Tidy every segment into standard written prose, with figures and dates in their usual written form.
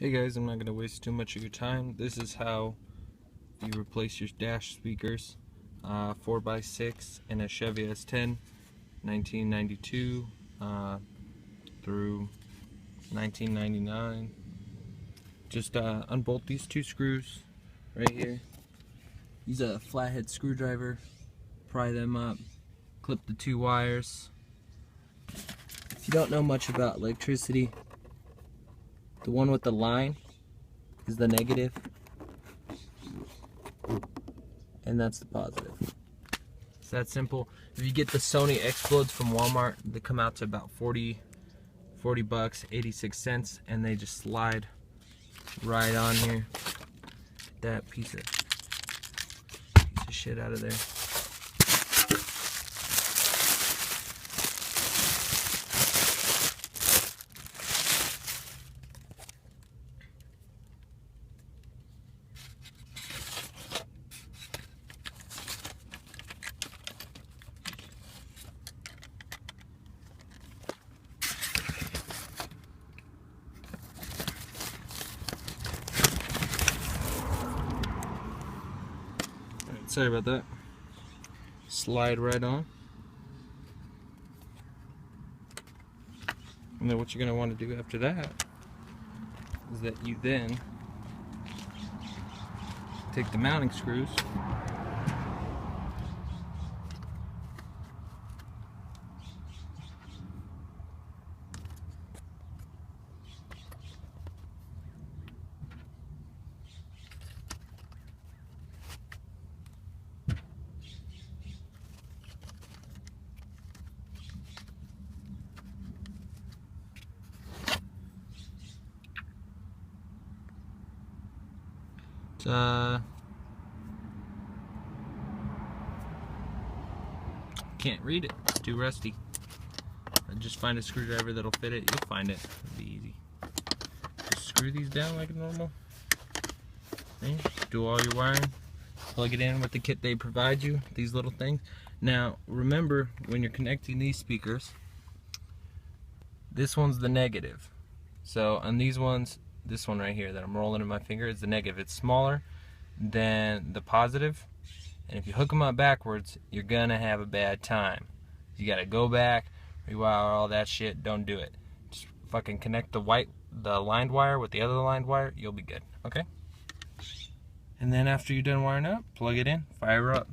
Hey guys, I'm not going to waste too much of your time. This is how you replace your dash speakers. 4x6 in a Chevy s10, 1992 through 1999. Just unbolt these two screws right here. Use a flathead screwdriver, pry them up, clip the two wires. If you don't know much about electricity, the one with the line is the negative, and that's the positive. It's that simple. If you get the Sony Explodes from Walmart, they come out to about 40 bucks, 86 cents, and they just slide right on here. Get that piece of shit out of there. Sorry about that. Slide right on. And then what you're going to want to do after that is that you then take the mounting screws can't read it, it's too rusty. Just find a screwdriver that'll fit it. You'll find it. It'll be easy. Just screw these down like normal. Okay. Do all your wiring. Plug it in with the kit they provide you, these little things. Now remember, when you're connecting these speakers, this one's the negative. So on these ones, this one right here that I'm rolling in my finger is the negative. It's smaller than the positive, and if you hook them up backwards, you're gonna have a bad time. You gotta go back, rewire all that shit. Don't do it. Just fucking connect the lined wire with the other lined wire. You'll be good. Okay. And then after you're done wiring up, plug it in, fire her up.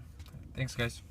Thanks, guys.